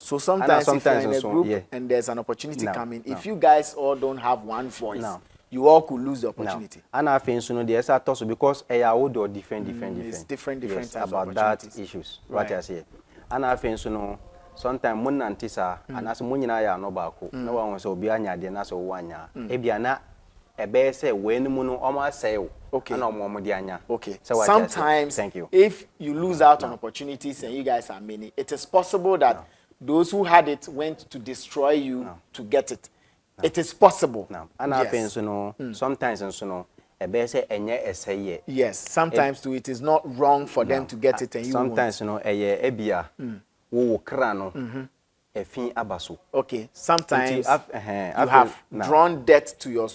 So sometimes if you're in a group and there's an opportunity coming, if you guys all don't have one voice, you all could lose the opportunity. And I think so. There's a toss because I would do different types about that issues. What I say, and I think so. Sometimes when antisa and as money na no baako. No one was obi anya de na so wanya. Ebiana ebe say when muno almost say okay. Okay. So sometimes thank you. If you lose out on opportunities and you guys are many, it is possible that those who had it went to destroy you to get it. It is possible. And I think so sometimes and so no say enye essay. Yes, sometimes too it is not wrong for them to get it and you sometimes won't. Ebia wo krano efin abaso. Okay, sometimes you have drawn death to your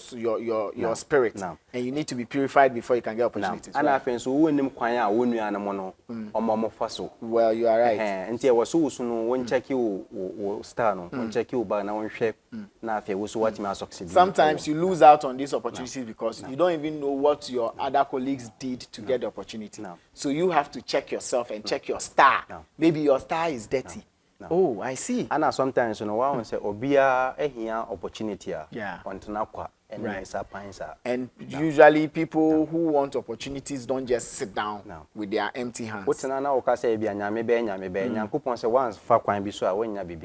spirit and you need to be purified before you can get opportunities. And I think so wonim kwan a wonu anamo no omomo faso. Well, you are right. Nti e waso so no won check you star no won check you ba na won hwe na afi wo so what me succeed. Sometimes you lose out on these opportunities because you don't even know what your other colleagues did to get the opportunity. So you have to check yourself and check your star. Maybe your star is dirty. Oh, I see. And sometimes you know one say obia ehia opportunity ontena kwa and usually people who want opportunities don't just sit down with their empty hands.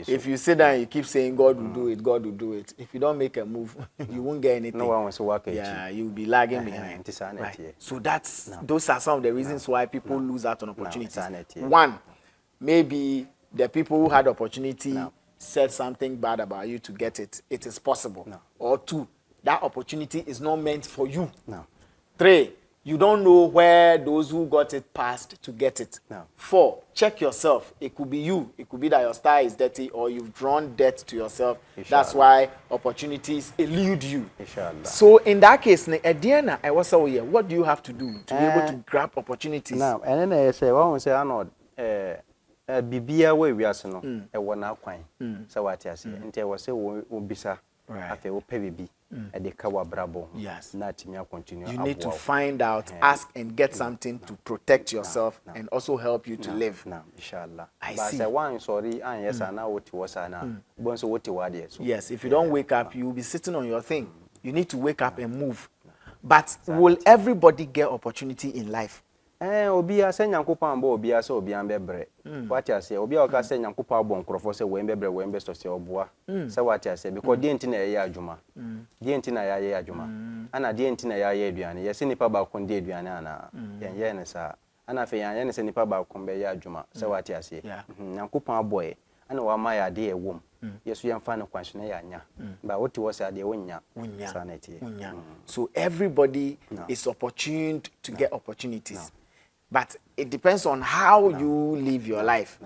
If you sit down, you keep saying God will do it, God will do it. If you don't make a move, you won't get anything. No one wants to work. Yeah, you'll be lagging behind. Right. So those are some of the reasons why people lose out on opportunities. One, maybe the people who had opportunity said something bad about you to get it. It is possible. Or two, that opportunity is not meant for you. Three, you don't know where those who got it passed to get it. Four, check yourself. It could be you. It could be that your star is dirty or you've drawn debt to yourself. That's why opportunities elude you. So in that case, Ediana, I was here. What do you have to do to be able to grab opportunities? Now, and then I say, well, say Arnold, bibia we aso no e wona kwan se wati ase nti e wo se wo bisa afi wo pe bibi e de ka wa brabo na timi continue. You need to find out, ask and get something to protect yourself and also help you to live. Inshallah. I but see. Say one sorry and yes na woti was na bon so woti wade so. Yes, if you don't wake up, you will be sitting on your thing. You need to wake up and move. But will everybody get opportunity in life? Obi ase nyankopon ba obi ase obi an bebre what ase obi a ka se nyankopon abon nkrofo se we bebre we be so se oboa se what ase because die nti na ye adwuma die nti na ye adwuma ana die nti na ye aduane ye se nipa ba kon die aduane ana ye ne sa ana fe ye ne se nipa ba kon be ye adwuma se what ase nyankopon aboye ana wa ma ya de ewom yesu yamfa no kwanso na ya nya ba woti wo se ade wonya sanity. So everybody is opportuned to get opportunities. But it depends on how you live your life.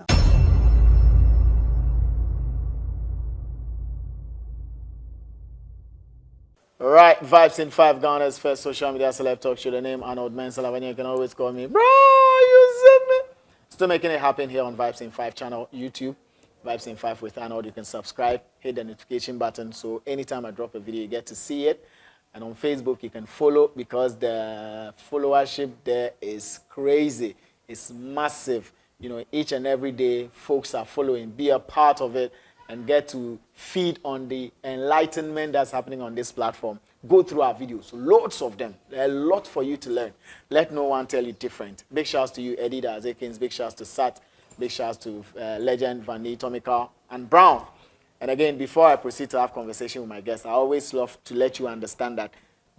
All right, Vibes in 5, Ghana's first social media celeb talk show. The name Arnold, Elavanyo. You can always call me, bro, you see me. Still making it happen here on Vibes in 5 channel, YouTube. Vibes in 5 with Arnold. You can subscribe, hit the notification button, so anytime I drop a video, you get to see it. And on Facebook, you can follow because the followership there is crazy. It's massive. You know, each and every day, folks are following. Be a part of it and get to feed on the enlightenment that's happening on this platform. Go through our videos, loads of them. There are a lot for you to learn. Let no one tell you different. Big shouts to you, Eddie Azekins. Big shouts to Sat. Big shouts to Legend, Vanny, Tomica, and Brown. And again, before I proceed to have conversation with my guests, I always love to let you understand that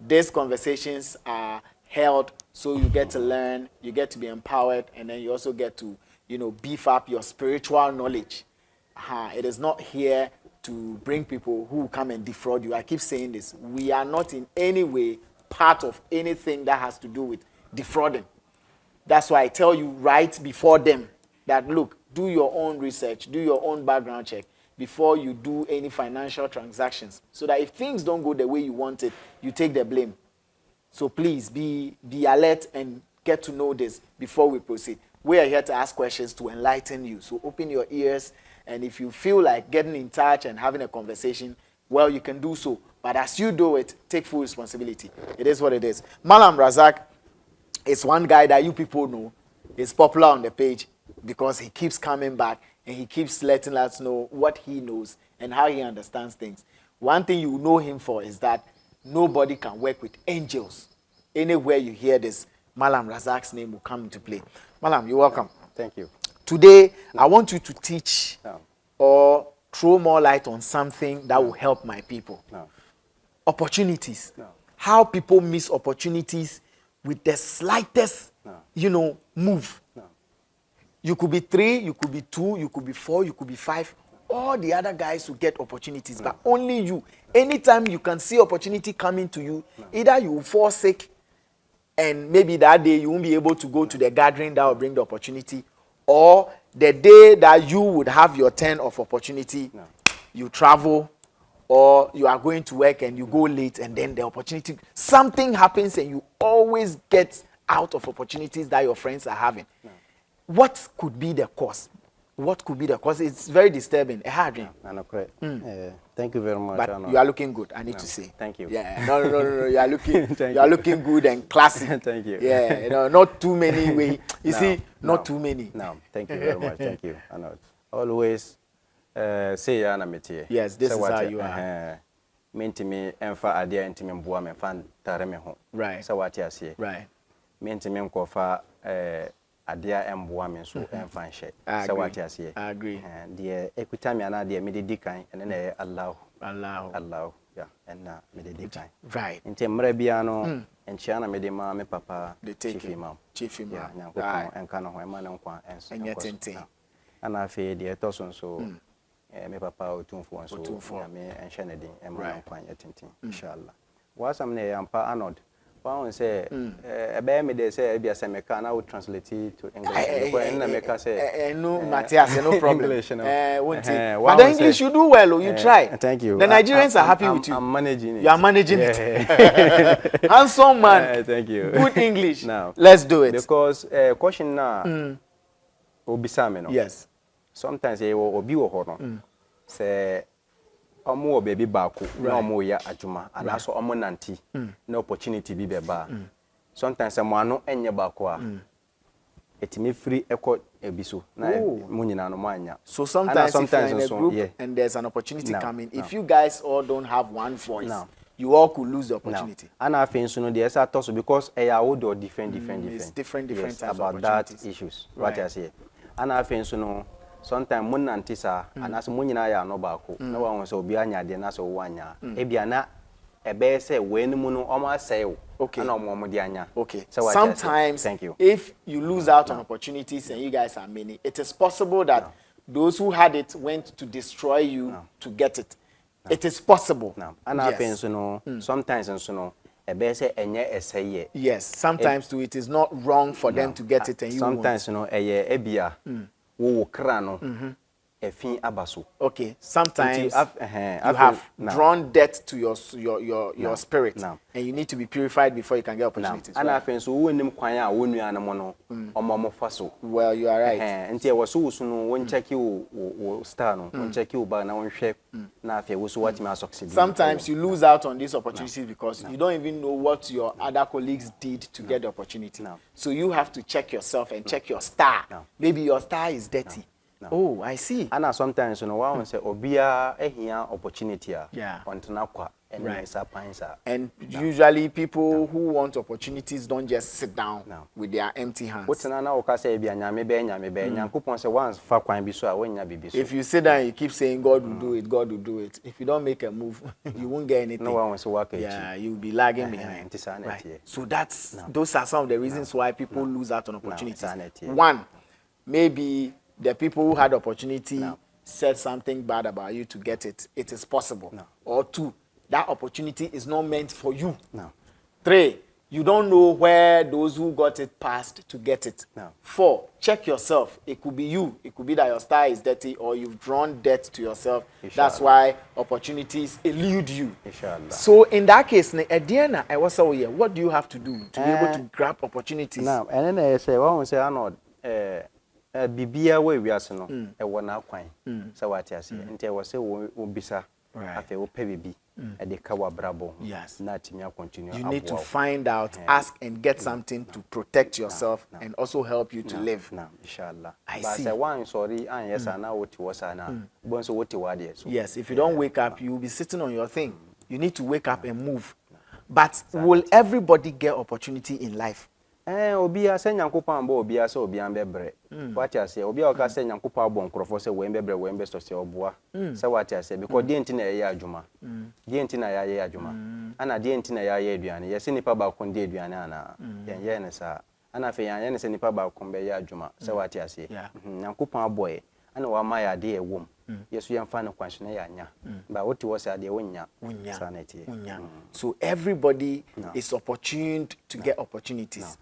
these conversations are held so you get to learn, you get to be empowered, and then you also get to, you know, beef up your spiritual knowledge. It is not here to bring people who come and defraud you. I keep saying this. We are not in any way part of anything that has to do with defrauding. That's why I tell you right before them that, look, do your own research, do your own background check before you do any financial transactions, so that if things don't go the way you want it, you take the blame. So please be alert and get to know this before we proceed. We are here to ask questions to enlighten you. So open your ears, and if you feel like getting in touch and having a conversation, well, you can do so. But as you do it, take full responsibility. It is what it is. Malam Razak is one guy that you people know is popular on the page because he keeps coming back. and he keeps letting us know what he knows and how he understands things. One thing you know him for is that nobody can work with angels. Anywhere you hear this, Malam Razak's name will come into play. Malam, you're welcome. Thank you. Today, I want you to teach or throw more light on something that will help my people. Opportunities. How people miss opportunities with the slightest, move. You could be 3, you could be 2, you could be 4, you could be 5. All the other guys will get opportunities, but only you. Anytime you can see opportunity coming to you, either you will fall sick, and maybe that day you won't be able to go to the gathering that will bring the opportunity, or the day that you would have your turn of opportunity, you travel, or you are going to work and you go late, and then the opportunity, something happens and you always get out of opportunities that your friends are having. What could be the cause? What could be the cause? It's very disturbing. Thank you very much. But you are looking good, I need to say. Thank you. Yeah, no. You are looking you are looking good and classy. Thank you. Yeah, not too many way. Not too many. No, thank you very much. Thank you. Arnold. Always say ya na metie. Yes, this is how you are. Mentimi emfa ade ntimi mboa me fan tare me ho. Right. Say what you say. Right. Mentimi nkofa adia emboa me so emfa nhye. Say what you say. I agree. The equitami ana de me de kan ene na Allah. Yeah, and na me de kan. Right. Nti mra bia no enchia na me de ma me papa chief imam. Yeah, nyankopon enka no ho ema na nkwa enso. Enyetente. Ana afi de etoso so me papa otumfo nso me enhye ne din ema na nkwa etintin inshallah. Wasam ne yampa Arnold. Why say ebe me dey say bia say meka na we translate it to English because na meka say no Matthias, no problem. English, but the English you do well, you try. Thank you. The Nigerians are happy with you. I'm managing it. You are managing it. Handsome man. Thank you. Good English. Now let's do it. Because question na obisa me no. Yes. Sometimes e obi wo ho no. Say omo baby baako na omo ya adwuma anaso omo nanti na opportunity bi beba sometimes mo ano enye baako a etimi free eko ebiso na mo nyina no mo anya. So sometimes if you're in a group and there's an opportunity coming, if you guys all don't have one voice, you all could lose the opportunity. And I think so no the esa toso because e ya would or different it's different types about of that issues what I say. And I think so no sometimes mun nantisa anaso mun nyina ya no baako na wa won so obi anya de na so wo anya e bia na ebe say we ni mu no o ma say na o mo de anya. So sometimes if you lose out on opportunities and you guys are many, it is possible that those who had it went to destroy you to get it. It is possible. And I think so no sometimes and so no ebe say enye eseye. Yes, sometimes too it is not wrong for them to get it and you sometimes no eye ebia wo kra no efin abaso. Sometimes you have drawn death to your spirit and you need to be purified before you can get opportunities. And I think so wonim kwan a wonu anamo no omomo faso. Well, you are right. Nti e waso so no won check wo star no won check wo ba na won hwe na afi wo so what me succeed. Sometimes you lose out on these opportunities because you don't even know what your other colleagues did to get the opportunity. So you have to check yourself and check your star. Maybe your star is dirty. Oh, I see. And sometimes you know why say obia ehia opportunity ontena kwa and usually people who want opportunities don't just sit down with their empty hands. If you sit down, you keep saying God will do it, God will do it. If you don't make a move, you won't get anything. No one wants to work. You'll be lagging behind. So those are some of the reasons why people lose out on opportunities. One, maybe the people who had opportunity said something bad about you to get it. It is possible. Or two, that opportunity is not meant for you. Three, you don't know where those who got it passed to get it. Four, check yourself. It could be you. It could be that your star is dirty or you've drawn debt to yourself. That's why opportunities elude you. So in that case, Ediana, I was over here. What do you have to do to be able to grab opportunities? Now, and then I say, well, say, Arnold, bibia we wiase no e wona kwan say what you say nti e wo say wo bisa afi wo pɛ bibi e de ka wa brabo Yes. na timia continue You need to find out, ask and get something to protect yourself and also help you to live. na inshallah I but see. say one sorry and yes na what was na bon so what wade so Yes, if you don't wake up, you will be sitting on your thing. You need to wake up and move. But will everybody get opportunity in life? Obi ase nyankopon ba obi ase obi an bebre what ase obi a ka se nyankopon abon nkrofo se we bebre we be so se oboa se what ase because die nti na ye adwuma die nti na ye adwuma ana die nti na ye aduane ye se nipa ba kon die aduane ana ye ne sa ana fe ye ne se nipa ba kon be ye adwuma se what ase nyankopon aboye ana wa ma ya de ewom yesu yamfa no kwanhye na ya nya ba woti wo se ade wonya sanity So everybody is opportuned to get opportunities.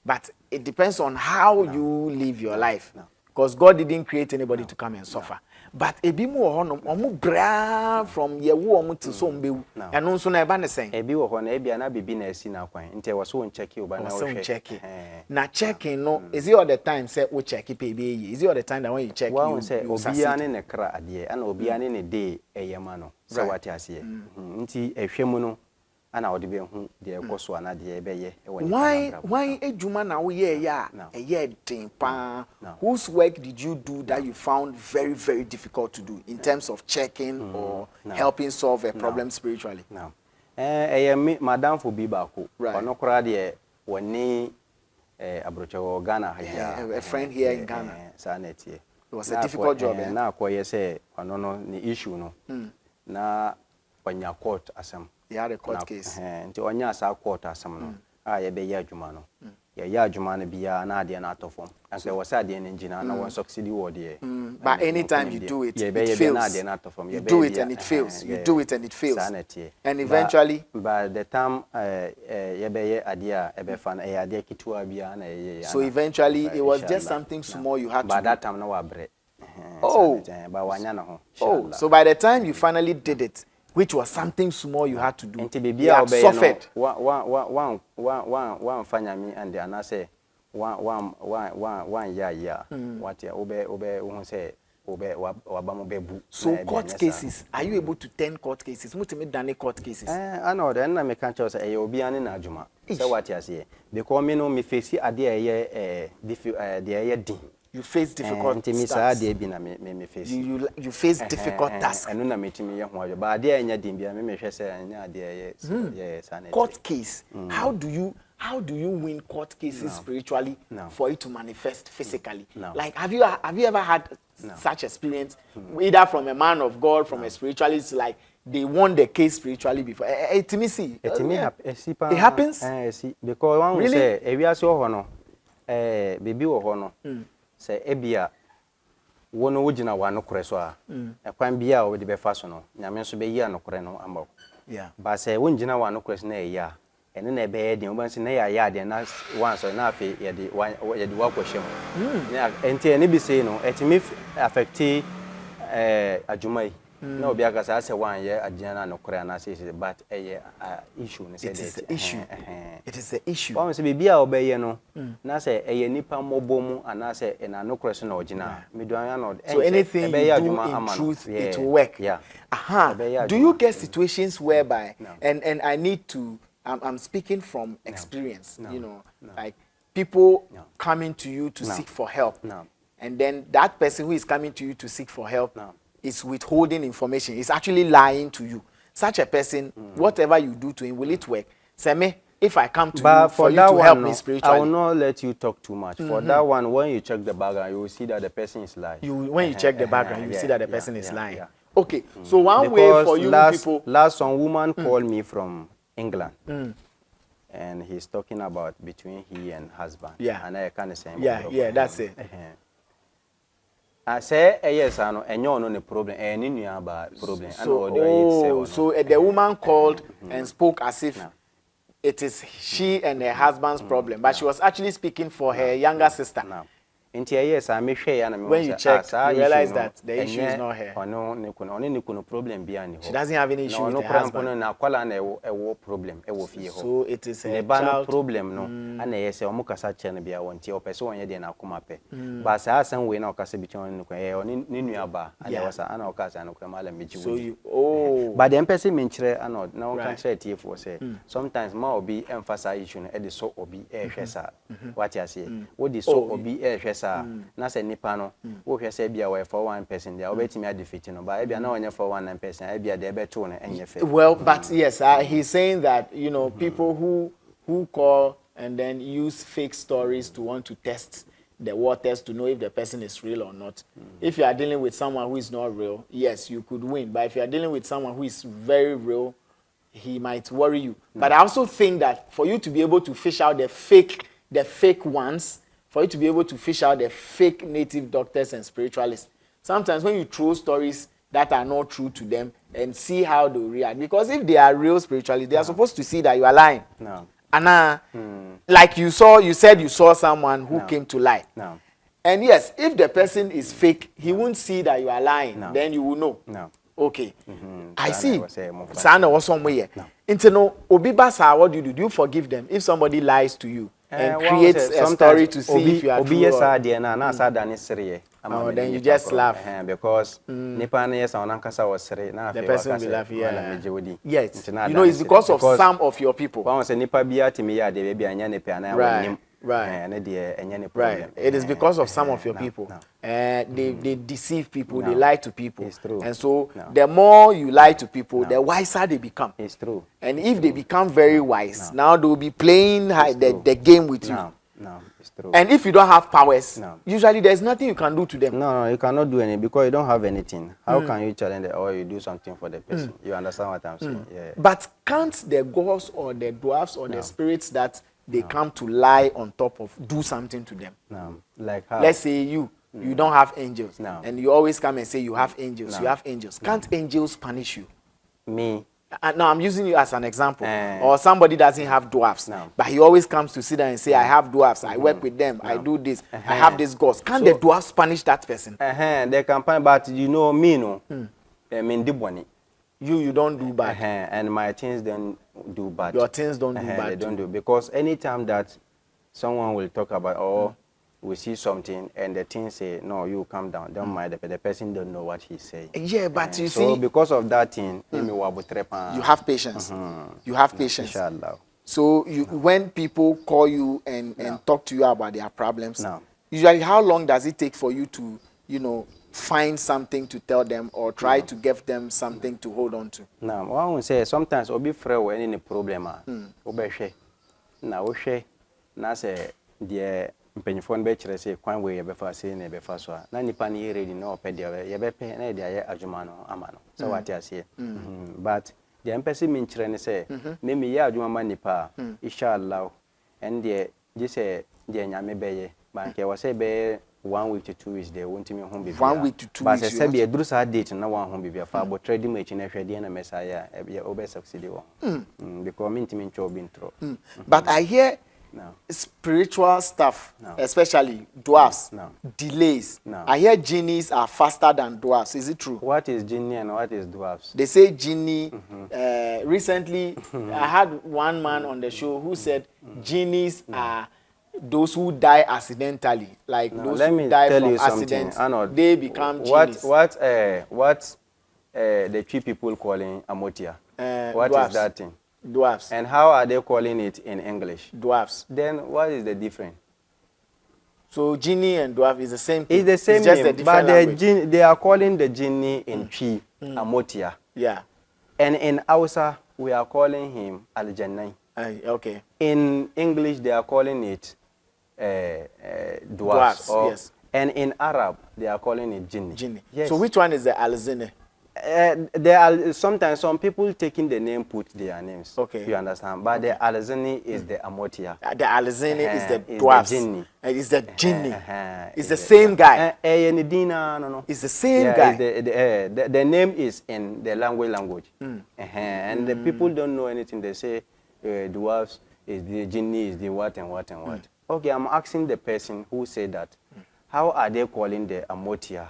But it depends on how you live your life. Because God didn't create anybody to come and suffer. But ebi mu ho no bra from ye wo omo to so mbewu. Eno nso na eba ne sen. Ebi wo ho na ebi na bibi na asi na kwan. Nte wo so won check oba na wo check. Na checking no is it all the time say wo check pe be is it all the time that when you check you say obi ane ne kra ade ana obi ane ne day eyema no se wate ase nti ehwemu no ana odi be hu de ekoso ana de ebeye why ejuma na wo ye ya eye den pa whose work did you do that you found very very difficult to do in terms of checking or helping solve a problem spiritually? Madam for bi ba ko ono kra de woni abrocho Ghana ha a friend here in Ghana sanity it was a difficult job na akoye say ono no ni issue no na onya court asem. He had a court case. Nti onya asa court asem no ye be ye adwuma no ye adwuma no bia na ade na atofom anse wo sa ade engine na won succeed word here but anytime you do it it fails. You do it and it fails. You do it and it fails. And eventually by the time ye be ye ade a e be fa na ye ade kituwa bia na ye so eventually it was just something small you had to by that time na wa bre ba wanya na ho so by the time you finally did it, which was something small you had to do, you had suffered. One fanyami and the anase one ya what ya obe say wabamo bebu. So court cases, are you able to 10 court cases? Mutimi dane court cases. I know then na me kan cho say obi ane na adwuma. Say what ya say because me no me face ade din. You face difficult tasks. You face difficult tasks. Court case. How do you win court cases spiritually for it to manifest physically? Like have you ever had such experience either from a man of God, from a spiritualist, like they won the case spiritually before? It happens? Because one really? Say if you are baby wo ho no say ebia wono wogina wa no kore so a ekwan bia o de be fa so no nyame so be yi anokore no amba ba say wongina wa no kore so na eya ene na be ye den wo ban se na ya de na wan so na afi ye de wa kwahye na enti ene bi say no etimi affect adwumai na obi aka say wan ye agina na nokore na say but issue ne say it is the issue. It is the issue. One say bibia obeye no na say eye nipa mobomu ana say na nokore so na ogina meduan no so anything you do in truth it will work. Do you get situations whereby and I need to I'm speaking from experience, you know, like people coming to you to seek for help and then that person who is coming to you to seek for help is withholding information, is actually lying to you. Such a person, whatever you do to him, will it work? Say me, if I come to you for you to help me spiritually, I will not let you talk too much. For that one, when you check the background, you will see that the person is lying. When you check the background, you see that the person is lying. Okay, so one way for you people. Last one woman called me from England, and he's talking about between he and husband. And I kind of say, that's it. I say yes, I know, and you know the problem, and you know about problem. So the woman called and spoke as if it is she and her husband's problem, but she was actually speaking for her younger sister. Inti yes, I may share and when you check, you realize that the issue is not her. No problem behind. She doesn't have any issue with her husband. No problem. So it is a child problem. No, and yes, Omukasa chen be a one tea or person yet in a kumape. But I some way now Casabiton or Ninuaba, and there was an occasion and Kamala Michi. So you, oh, but the embassy mentre and not no country for say. Sometimes more be emphasize issue at the so or be air shessa. What you say? What is so or be air shessa? Nasa nipano. What you say be away for one person. They are waiting me at defeating, but I be no for one person. I be a debit tone and your face. Well, but yes, he's saying that people who call and then use fake stories to want to test the waters to know if the person is real or not. If you are dealing with someone who is not real, yes, you could win. But if you are dealing with someone who is very real, he might worry you. But I also think that for you to be able to fish out the fake ones, for you to be able to fish out the fake native doctors and spiritualists, sometimes when you throw stories that are not true to them and see how they react, because if they are real spiritualists, they are supposed to see that you are lying. No. And like you said you saw someone who came to lie. No. And yes, if the person is fake, he won't see that you are lying. No. Then you will know. No. Okay. I see. No. Sana was somewhere. Inteno Obibasa, what do you do? Do you forgive them if somebody lies to you and creates a story to see if you are true? Then you just laugh. Because the person will be laughing. Yes. It's because of some of your people. Right. Right. It is because of some of your people. They deceive people, they lie to people. It's true. And so the more you lie to people, the wiser they become. It's true. And if they become very wise, now they will be playing the game with you. No, it's true. And if you don't have powers, usually there's nothing you can do to them. No, you cannot do anything because you don't have anything. How can you challenge it or you do something for the person? You understand what I'm saying? Yeah. But can't the ghosts or the dwarfs or the spirits that they come to lie on top of do something to them? No. Like how? Let's say you don't have angels, and you always come and say you have angels. You have angels. Can't angels punish you? Me? No, I'm using you as an example. Or somebody doesn't have dwarfs, but he always comes to sit there and say, I have dwarfs, I work with them, I do this, I have this ghost. Can't the dwarfs punish that person? They can punish, but me, no. I mean, you don't do bad. And my things don't do bad. Your things don't do bad. They don't do, because anytime that someone will talk about or we see something and the thing say, no, you calm down, don't mind, the person don't know what he's saying. Yeah, but you see, so because of that thing, you have patience. You have patience. Inshallah. So when people call you and talk to you about their problems, usually how long does it take for you to, find something to tell them or try to give them something to hold on to? Now, one will say sometimes obi frɛ wo any problem obehwe na wo hwe na say the mpanyifo no be kire say kwan we ye befa say na befa so na nipa ne ready na opɛ de ye bepe na de aye adwuma no ama no so what you say. But the empathy mean kire ne say me me ye adwuma ma nipa inshallah and the just say the nyame beye banke wo say be 1 week to 2 weeks there won't me home be 1 week to 2 weeks. But I said be a dru sa date na one home be fa but trading much na hwede na messiah e obe succeed wo because me ntimi ncho obi ntro. But I hear spiritual stuff, especially dwarfs, delays. I hear genies are faster than dwarfs. Is it true? What is genie and what is dwarfs? They say genie. Recently, I had one man on the show who said genies are those who die accidentally, like those who die from accidents. They become genies. What the three people calling amotia? What dwarfs. Is that thing? Dwarfs. And how are they calling it in English? Dwarfs. Then what is the difference? So genie and dwarf is the same thing. It's the same it's just name, a different language. They are calling the genie in Chi amotia. Yeah. And in Hausa we are calling him Al-Jannai. Okay. In English they are calling it dwarfs. Yes. And in Arab they are calling it jinni. Jinni. Yes. So which one is the Al-Zine? There are sometimes some people taking the name put their names. Okay. You understand? But the Al-Zini is the amotia. The Al-Zini is the dwarfs. The jinni. It's the jinni. It's the same guy. No. It's the same guy. The name is in the language. And the people don't know anything. They say dwarfs is the jinni is the what and what and what. Okay, I'm asking the person who said that. how are they calling the Amotia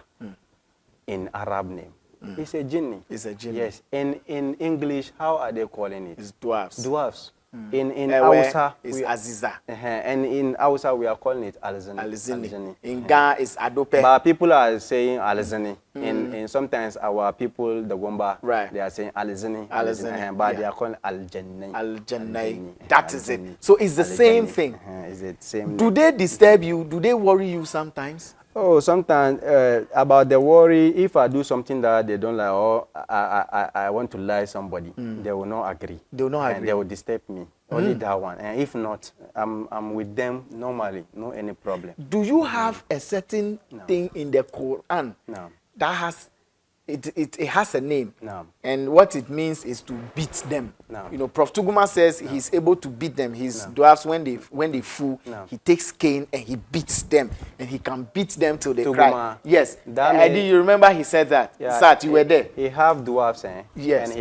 in Arab name? It's a jinni. It's a jinni. Yes. In English, how are they calling it? It's dwarfs. Dwarfs. In Hausa, it's Aziza. And in Hausa, we are calling it Alzani. Alzini. In Ghana, it's Adope. But people are saying Alzani. And sometimes our people, the Womba, they are saying Alzani. But they are calling Al-Jannai. Al-Jannai. That is it. So it's the same thing. Is it same? Do they disturb you? Do they worry you sometimes? Oh, sometimes about the worry, if I do something that they don't like, or I want to lie somebody, they will not agree. They will not agree. And they will disturb me. Only that one. And if not, I'm with them normally, no any problem. Do you have a certain thing in the Quran that has it has a name? No. And what it means is to beat them. No. You know, Prof. Tuguma says he's able to beat them. His dwarfs, when they fool, he takes cane and he beats them, and he can beat them till they cry. Yes. Eddie, you remember he said that? Yeah, Sat, you were there. He have dwarfs, Yes. And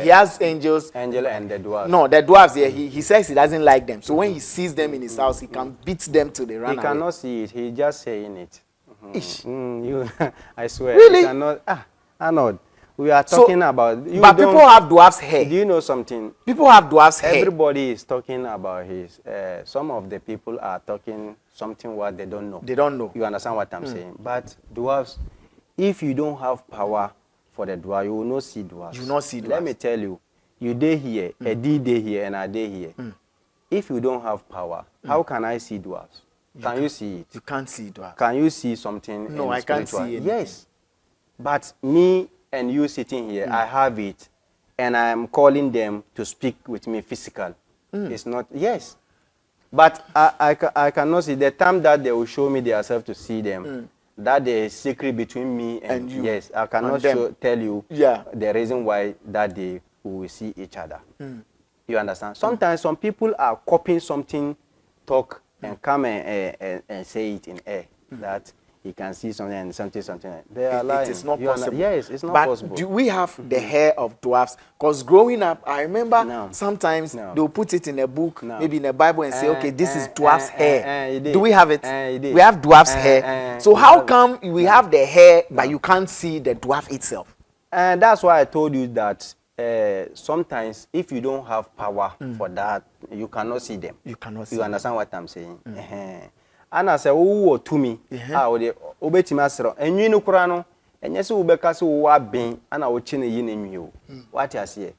he has angels. Angel and the dwarfs. No, the dwarfs, yeah, he says he doesn't like them. So when he sees them in his house, he can beat them till they run away. He cannot see it. He just saying it. I swear. Really? He cannot, Arnold, we are talking about... But people have dwarfs' hair. Do you know something? People have dwarfs' hair. Everybody is talking about his... some of the people are talking something what they don't know. They don't know. You understand what I'm saying? But dwarfs, if you don't have power for the dwarf, you will not see dwarfs. You will not see dwarfs. Let me tell you, you day here, a D day here, and a day here. If you don't have power, how can I see dwarfs? Can you see it? You can't see dwarfs. Can you see something? No, I can't see anything. Yes. But me and you sitting here, I have it, and I am calling them to speak with me physical. It's not, yes. But I cannot see the time that they will show me themselves to see them. That there is secret between me and you. Yes, I cannot tell you the reason why that they will see each other. You understand? Sometimes some people are copying something, talk, and come and say it in air. That he can see something and something. They are lying. It is not possible. Yes, it's not possible. But do we have the hair of dwarfs? Because growing up, I remember sometimes they'll put it in a book, maybe in a Bible, and say, okay, this is dwarf's hair. Do we have it? We have dwarf's hair. So how come we have the hair, but you can't see the dwarf itself? And that's why I told you that sometimes if you don't have power for that, you cannot see them. You cannot see them. You understand what I'm saying? And I say, oh, to me, obetima and you know, Kurano, and yes, Ubekasu wa being, and I will change in you. What I say,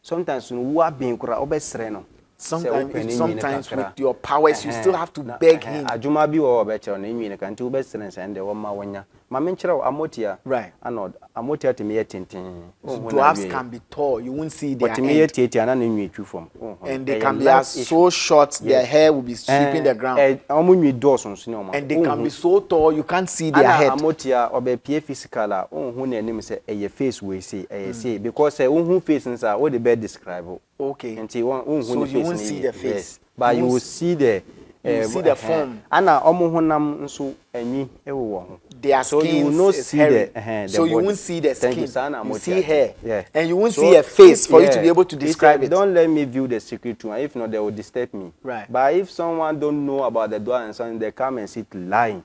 sometimes you are being Kura obesreno. Sometimes with your powers, you still have to beg him. Ajumabi or better on in a country best and the woman when ya. Mamenchero Amotia, right? Arnold, Amotia to me at tintin. Dwarfs can be tall, you won't see their head. But me at it, and I knew you from. And they can be so short, their hair will be sweeping the ground. And they can be so tall, you can't see their head. Amotia or be PA physical, who name say a face we say, because who faces are all the bed describe. Okay. And so you won't see the face. Yes. But you will see the form. Anna omuhunam nso anyi ewo. Their so skin you will not is see the so you won't see the skin. You see hair. Yeah. And you won't see a face for you to be able to describe it. Don't let me view the secret too. If not, they will disturb me. Right. But if someone don't know about the door and something, they come and sit lying.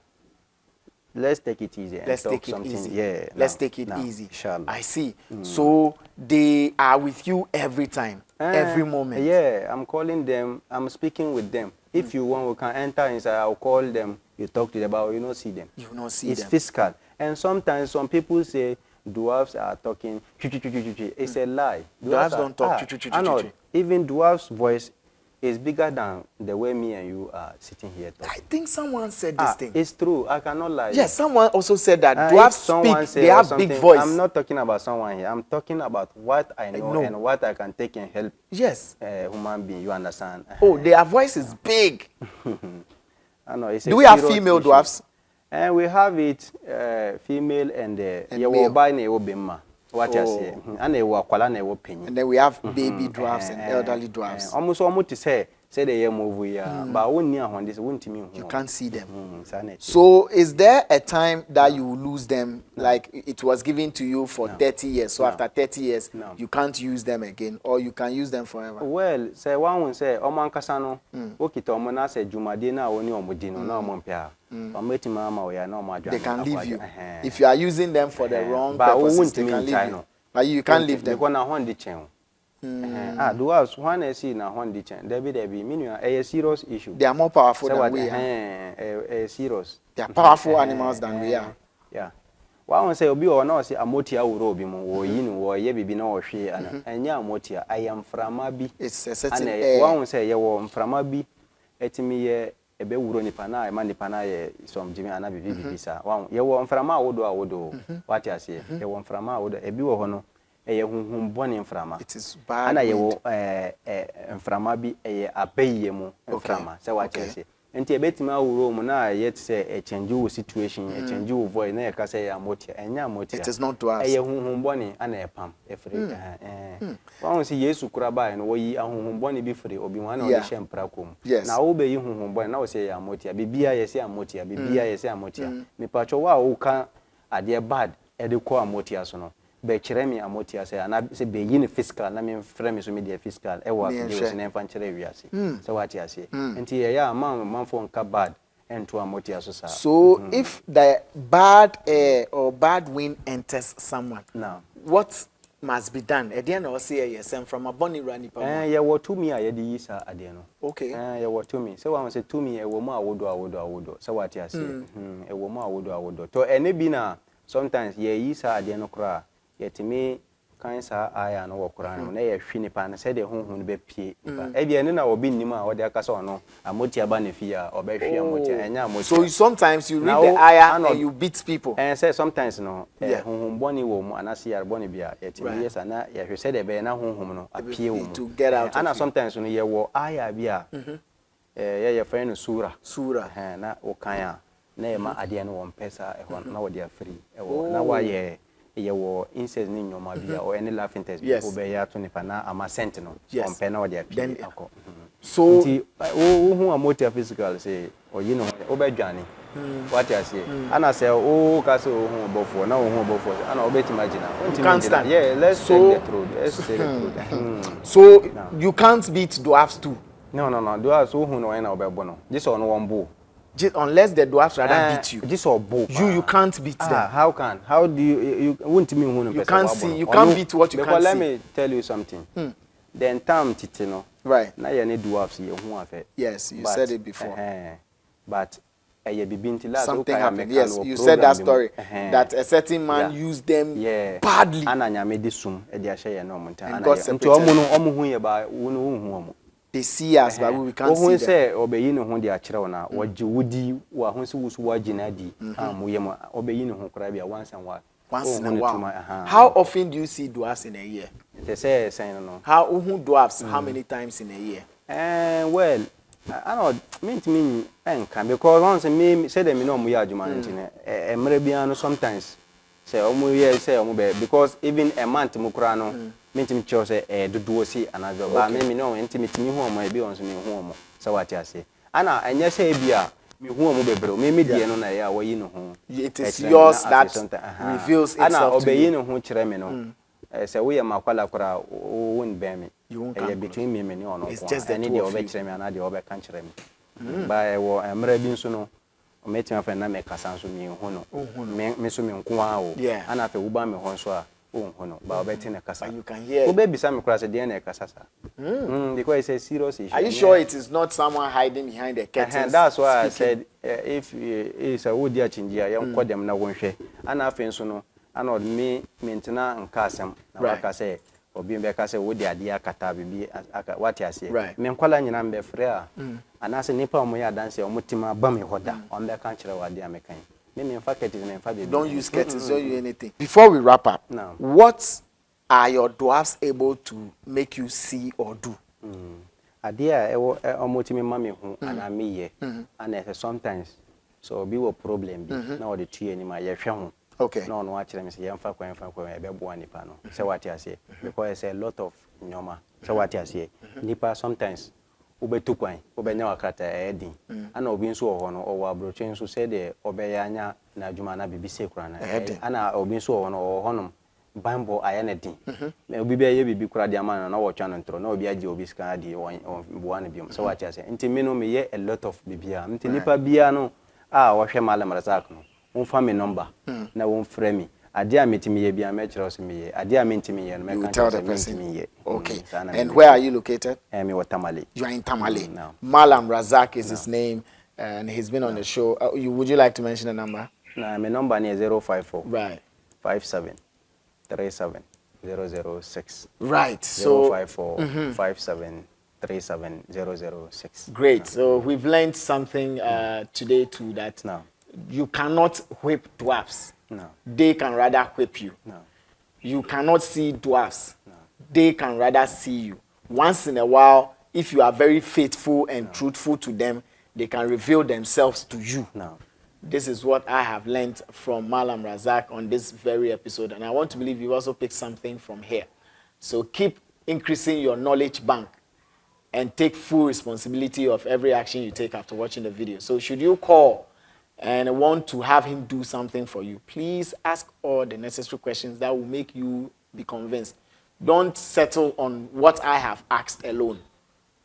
Let's take it easy. Let's take it easy. Yeah. Let's take it easy. Inshallah. I see. So they are with you every time, every moment. Yeah, I'm calling them. I'm speaking with them. If you want, we can enter inside. I'll call them. You talk to them, but you not see them. You not see them. It's physical. And sometimes some people say dwarfs are talking. It's a lie. Dwarfs don't talk. Even dwarfs' voice is bigger than the way me and you are sitting here talking. I think someone said this thing. It's true. I cannot lie. Yes, someone also said that dwarfs speak. They have big voice. I'm not talking about someone here. I'm talking about what I know and what I can take and help. Yes. Human being. You understand? Oh, their voice is big. I know. Do we have female dwarfs? And we have it female and male. What you say? And then we have baby dwarfs and elderly dwarfs. Almost to say say they move ya but won near hon this won timi hu you can't see them. So is there a time that you lose them, like it was given to you for 30 years, so after 30 years you can't use them again, or you can use them forever? Well, say one won say omankasa no okita omo na say dwumade na woni omodi no na omo mpia ometima ama we ya na omo adwa. They can leave you if you are using them for the wrong purposes. They can leave you. But you can't leave them. Because na hon di chen. Do us one I see na hon di chen. There be meaning a serious issue. They are more powerful than we are. Serious. They are powerful animals than we are. Yeah. One say obi or no say amotia wo obi mo wo yi no wo ye bibi na wo hwe ana. Anya amotia I am frama bi. It's a certain one say ye wo frama bi etimi ye ebe wuro nipa na ma nipa na ye som jimi ana bibi sa wan ye wo mframa awodo wati ase ye wo mframa awodo ebi wo ho no ye hunhun boni mframa it is bad ana ye wo mframa bi ye abaye mu mframa se wati ase enti ebetima awuro mu na ye say a change wo situation a change wo voice na ye ka say ya motia enya motia it is not to us ye hunhun boni ana ye pam efri wan si yesu kura ba no wo yi ahunhun boni bi fri obi wan na o de shempra kom na wo be yi hunhun boni na wo say ya motia bibia ye say amotia bibia ye say amotia me pacho wa wo ka ade bad e de ko amotia so no be kire me amotia say na say be yi ne fiscal na me frame so me de fiscal e wa de so na fan kire wiase say what ya say enti ye ya man fo nka bad ento amotia so sa. So if the bad air or bad wind enters someone now what must be done? Again, or say yes, and from a bonny runny. Yeah, what to me, I did use Adeno. Okay. Yeah, what to me. So I say to me, a woman I would. So what you say? A woman I would. To any bina, sometimes ye is Adeno cry, yet to me, kind sa iron or crying, nay, a finny pan, said the home be pee. Ebianina or bin nima or their casono, a motia banifia or beshi motia. So sometimes you read the iron and you beat people. And say sometimes no, home bonny woman, and I see a bonny beer, yet yes, and you said a bear home no appear to get out. And sometimes when you were I beer, your friend Sura, na Okaya, Nema Adian one pesa, now they are free. Now why ye incest in your mabia or any laughing test obey ya to nipana ama sentinel on pena or their then so who are motor physical say or you know obey Johnny what I say and I say oh castle who before now who before and I bet imagine you can't stand let's say the truth let's say the truth so you can't beat dwarfs too no dwarfs who know and obey bono this on one bull. Unless the dwarfs rather beat you. This or both. You can't beat them. How do you won't mean one you can't see. You can't beat what you can't see. Let me tell you something. Then time titino. Right. Now you need dwarfs here who have it. Yes, you said it before. But something happened. Yes, you said that story that a certain man used them badly. And I made this sum. And God separated. They see us, but we can't see them. Say obey no ho dia kire na wudi wa ho se wusu wa ginadi amuyema obey no ho kra bia once in a while. How often do you see dwarfs in a year? They say no. How dwarfs how many times in a year? Well, I don't mean enka because once me say them no mo ya adwuma ntine emre bia no sometimes say omo ye say omo be because even a month mo kra no mintim chose dodo si anazo ba me no intimatimi hu omo e bi onso me hu omo so what you say ana anya say bia me hu omo bebre me die no na ya wayi no hu it is yours that reveals itself ana obeyi no hu kire me no say we makwala kora won be me between me and ono it's just the two of you kire me ana de obe kan kire me ba e wo emra bi nso no o metima fa na me kasa nso me hu no me so me nko a o ana fa wo ba me ho nso a no, but you can hear. Baby, some cross the DNA because it's a serious issue. Are you sure it is not someone hiding behind the curtains? That's why I said if it's a wood dear chingia, young call them now one share. And I think so no, and not me maintenance and casam. Like I say, or being back as a wood dear catabi, what I say. Right. Men calling number freer. And as a nipper, my dance or mutima bummy hoda on the country or dear mechanic. Don't use skits, don't use anything. Before we wrap up, what are your dwarfs able to make you see or do? Adia almost me mommy who and I me and sometimes so be a problem now the tree anymore okay no watch them say yam fa kwan e be bo nipa no say what you say because it's a lot of nyoma say what you say nipa sometimes ubetu kwan obenya wakrata edi ana obi nso wo no owo abroche nso se de obeya anya na adwuma na bibise kura na ana obi nso wo no wo honom bambo aya na din me obi be ye bibi kura de ama na wo twa no ntro na obi agi obi ska de bo na biom so wa tia se nti me no me ye a lot of bibia nti nipa bia no wo hwe Malam Razak no wonfa me number na won frɛ me ade a metimi ye bia me kyerɛ so me ye ade a mentimi ye no me kan mentimi ye. Okay. And where are you located? Me Tamale. You are in Tamale. No. Malam Razak is his name, and he's been on the show. Would you like to mention the number? No, my number is 054. Right. 57 37 006. Right. So 054 57 37 006. Great. So we've learned something today too, that you cannot whip dwarfs. No. They can rather whip you. No. You cannot see dwarfs. No. They can rather see you. Once in a while, if you are very faithful and truthful to them, they can reveal themselves to you. No. This is what I have learned from Malam Razak on this very episode, and I want to believe you also picked something from here. So keep increasing your knowledge bank and take full responsibility of every action you take after watching the video. So should you call and want to have him do something for you, please ask all the necessary questions that will make you be convinced. Don't settle on what I have asked alone,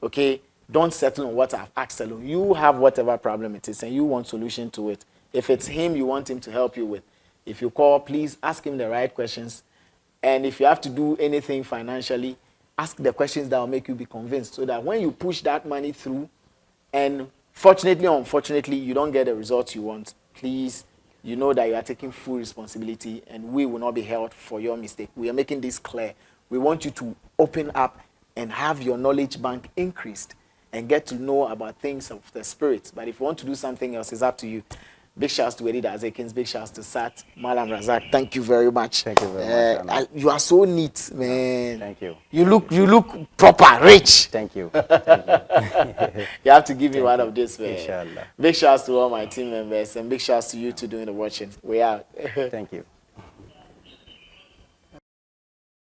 okay? Don't settle on what I've asked alone. You have whatever problem it is and you want solution to it. If it's him you want him to help you with, if you call, please ask him the right questions. And if you have to do anything financially, ask the questions that will make you be convinced, so that when you push that money through and fortunately or unfortunately you don't get the results you want, please, you know that you are taking full responsibility and we will not be held for your mistake. We are making this clear. We want you to open up and have your knowledge bank increased and get to know about things of the spirit. But if you want to do something else, it's up to you. Big shouts to Eddie Azekins, big shouts to Sat, Malam Razak. Thank you very much. Thank you very much. You are so neat, man. Thank you. You look proper, rich. Thank you. Thank you. You have to give me one of this, man. Inshallah. Big shouts to all my team members and big shouts to you two doing the watching. We out. Thank you.